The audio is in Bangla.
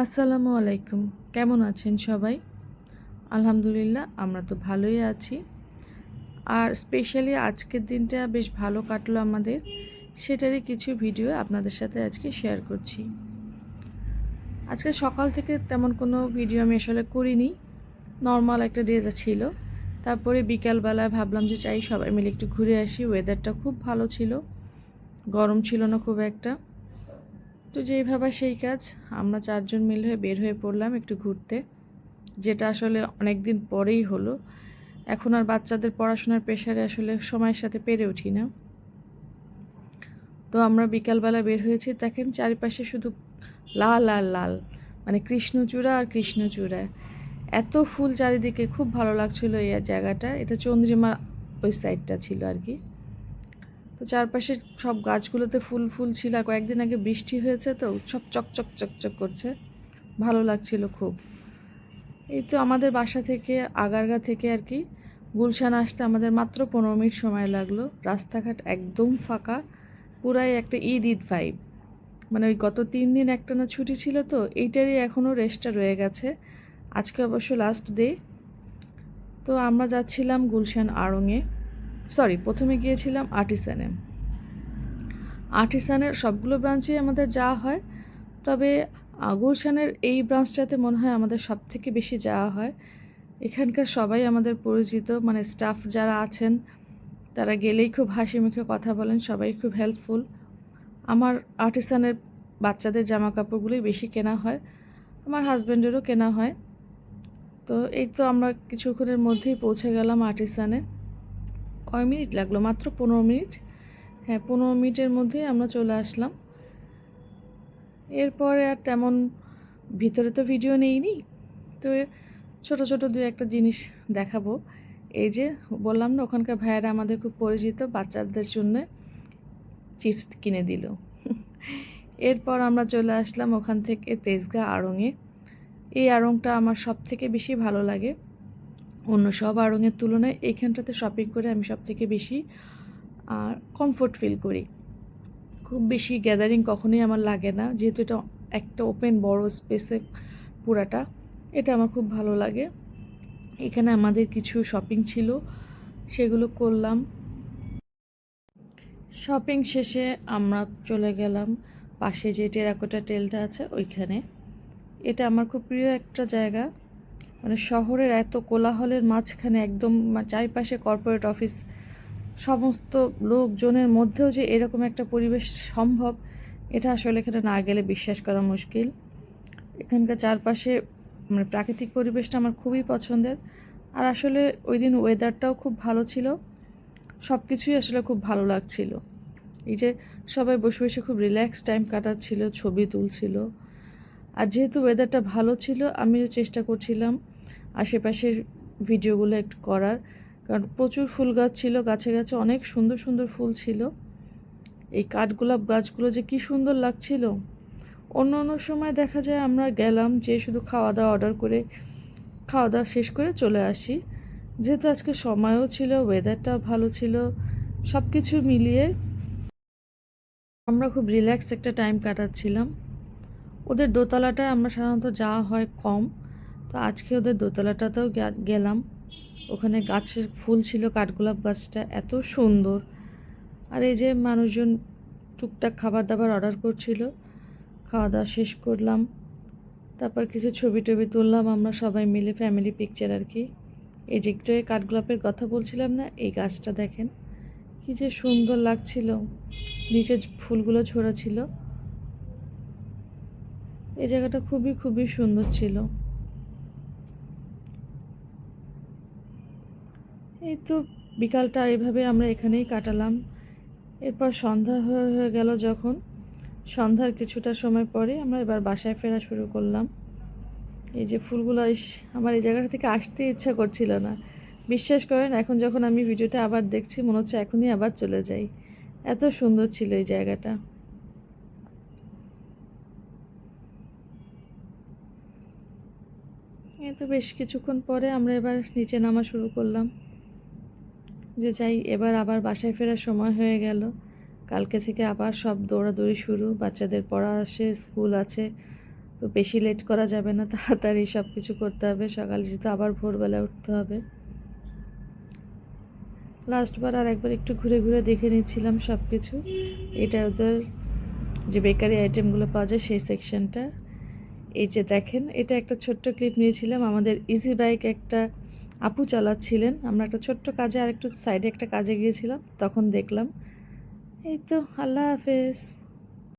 আসসালামু আলাইকুম। কেমন আছেন সবাই? আলহামদুলিল্লাহ আমরা তো ভালোই আছি। আর স্পেশালি আজকের দিনটা বেশ ভালো কাটলো আমাদের। সেটারই কিছু ভিডিও আপনাদের সাথে আজকে শেয়ার করছি। আজকে সকাল থেকে তেমন কোনো ভিডিও আমি আসলে করিনি। নরমাল একটা ডে যা ছিল। তারপরে বিকালবেলায় ভাবলাম যে চাই সবাই মিলে একটু ঘুরে আসি। ওয়েদারটা খুব ভালো ছিল। গরম ছিল না খুব একটা। তো যেই ভাবা সেই কাজ। আমরা 4 জন মিলে বের হয়ে পড়লাম একটু ঘুরতে। যেটা আসলে অনেক দিন পরেই হলো। এখন আর বাচ্চাদের পড়াশোনার প্রেশারে আসলে সময়ের সাথে পেরে উঠি না। তো আমরা বিকালবেলা বের হয়েছি, দেখেন চারিপাশে শুধু লাল আর লাল, মানে কৃষ্ণচূড়া আর কৃষ্ণচূড়া। এত ফুল চারিদিকে, খুব ভালো লাগছিল এই জায়গাটা। এটা চন্দ্রিমা ওই সাইডটা ছিল আর কি। তো চারপাশে সব গাছগুলোতে ফুল ফুল ছিল, আর কয়েকদিন আগে বৃষ্টি হয়েছে তো সব চকচক চকচক করছে, ভালো লাগছিল খুব। এই তো আমাদের বাসা থেকে আগারগা থেকে আর কি গুলশান আসতে আমাদের মাত্র 15 মিনিট সময় লাগলো। রাস্তাঘাট একদম ফাঁকা, পুরাই একটা ঈদ ঈদ ভাইব। মানে ওই গত 3 দিন একটানা ছুটি ছিল তো এইটারই এখনও রেস্টটা রয়ে গেছে। আজকে অবশ্য লাস্ট ডে। তো আমরা যাচ্ছিলাম গুলশান আড়ংয়ে, সরি প্রথমে গিয়েছিলাম আর্টিসানে। আর্টিসানের সবগুলো ব্রাঞ্চেই আমাদের যাওয়া হয়, তবে গুলশানের এই ব্রাঞ্চটাতে মনে হয় আমাদের সব থেকে বেশি যাওয়া হয়। এখানকার সবাই আমাদের পরিচিত, মানে স্টাফ যারা আছেন তারা গেলেই খুব হাসি মুখে কথা বলেন, সবাই খুব হেল্পফুল। আমার আর্টিসানের বাচ্চাদের জামা কাপড়গুলোই বেশি কেনা হয়, আমার হাজব্যান্ডেরও কেনা হয়। তো এই তো আমরা কিছুক্ষণের মধ্যেই পৌঁছে গেলাম আর্টিসানে। কয় মিনিট লাগলো? মাত্র 15 মিনিট। হ্যাঁ, 15 মিনিটের মধ্যেই আমরা চলে আসলাম। এরপরে আর তেমন ভিতরে তো ভিডিও নেইনি, তো ছোট ছোট দু একটা জিনিস দেখাবো। এই যে বললাম না, ওখানকার ভাইয়েরা আমাদের খুব পরিচিত, বাচ্চাদের জন্য চিপস কিনে দিল। এরপর আমরা চলে আসলাম ওখান থেকে তেজগাঁ আড়ংয়ে। এই আড়ংটা আমার সব থেকে বেশি ভালো লাগে, অন্য সব আড়ংয়ের তুলনায় এইখানটাতে শপিং করে আমি সব থেকে বেশি কমফোর্ট ফিল করি। খুব বেশি গ্যাদারিং কখনোই আমার লাগে না, যেহেতু এটা একটা ওপেন বড় স্পেসে পুরাটা, এটা আমার খুব ভালো লাগে। এখানে আমাদের কিছু শপিং ছিল, সেগুলো করলাম। শপিং শেষে আমরা চলে গেলাম পাশে যে টেরাকোটা টেলটা আছে ওইখানে। এটা আমার খুব প্রিয় একটা জায়গা। মানে শহরের এত কোলাহলের মাঝখানে একদম চারিপাশে কর্পোরেট অফিস, সমস্ত লোকজনের মধ্যেও যে এরকম একটা পরিবেশ সম্ভব, এটা আসলে এখানে না গেলে বিশ্বাস করা মুশকিল। এখানকার চারপাশে মানে প্রাকৃতিক পরিবেশটা আমার খুবই পছন্দের। আর আসলে ওই দিন ওয়েদারটাও খুব ভালো ছিল, সব কিছুই আসলে খুব ভালো লাগছিল। এই যে সবাই বসে বসে খুব রিল্যাক্স টাইম কাটাচ্ছিল, ছবি তুলছিল। আর যেহেতু ওয়েদারটা ভালো ছিল, আমিও চেষ্টা করছিলাম আশেপাশের ভিডিওগুলো একটু করার, কারণ প্রচুর ফুল গাছ ছিল, গাছে গাছে অনেক সুন্দর সুন্দর ফুল ছিল। এই কাঠগোলাপ গাছগুলো যে কি সুন্দর লাগছিল। অন্য অন্য সময় দেখা যায় আমরা গেলাম যে শুধু খাওয়া দাওয়া অর্ডার করে খাওয়া দাওয়া শেষ করে চলে আসি। যেহেতু আজকে সময়ও ছিল, ওয়েদারটাও ভালো ছিল, সব কিছু মিলিয়ে আমরা খুব রিল্যাক্স একটা টাইম কাটাচ্ছিলাম। ওদের দোতলাটায় আমরা সাধারণত যাওয়া হয় কম, তো আজকে ওদের দোতলাটাতেও গেলাম। ওখানে গাছের ফুল ছিল, কাঠগোলাপ গাছটা এত সুন্দর। আর এই যে মানুষজন টুকটাক খাবার দাবার অর্ডার করছিল, খাওয়া দাওয়া শেষ করলাম। তারপর কিছু ছবি টবি তুললাম আমরা সবাই মিলে, ফ্যামিলি পিকচার আর কি। এই যে একটু কাঠগোলাপের কথা বলছিলাম না, এই গাছটা দেখেন কি যে সুন্দর লাগছিল, নিচে ফুলগুলো ঝরা ছিল। এই জায়গাটা খুবই খুবই সুন্দর ছিল। এই তো বিকালটা এইভাবে আমরা এখানেই কাটালাম। এরপর সন্ধ্যা হয়ে গেল যখন, সন্ধ্যার কিছুটা সময় পরে আমরা এবার বাসায় ফেরা শুরু করলাম। এই যে ফুলগুলো, আমার এই জায়গাটা থেকে আসতে ইচ্ছা করছিল না। বিশ্বাস করেন, এখন যখন আমি ভিডিওটা আবার দেখছি মনে হচ্ছে এখনই আবার চলে যাই, এত সুন্দর ছিল এই জায়গাটা। এই তো বেশ কিছুক্ষণ পরে আমরা এবার নিচে নামা শুরু করলাম, যে যাই এবার আবার বাসায় ফেরার সময় হয়ে গেল। কালকে থেকে আবার সব দৌড়াদৌড়ি শুরু, বাচ্চাদের পড়া আসে, স্কুল আছে, তো বেশি লেট করা যাবে না, তাড়াতাড়ি সব কিছু করতে হবে, সকালে যেহেতু আবার ভোরবেলা উঠতে হবে। লাস্টবার আর একবার একটু ঘুরে ঘুরে দেখে নিচ্ছিলাম সব কিছু। এটা ওদের যে বেকারি আইটেমগুলো পাওয়া যায় সেই সেকশনটা। এই যে দেখেন, এটা একটা ছোট্ট ক্লিপ নিয়েছিলাম। আমাদের ইজি বাইক একটা আপু চালাচ্ছিলেন, আমরা একটা ছোট্ট কাজে আর একটু সাইডে একটা কাজে গিয়েছিলাম, তখন দেখলাম। এই তো, আল্লাহ হাফেজ।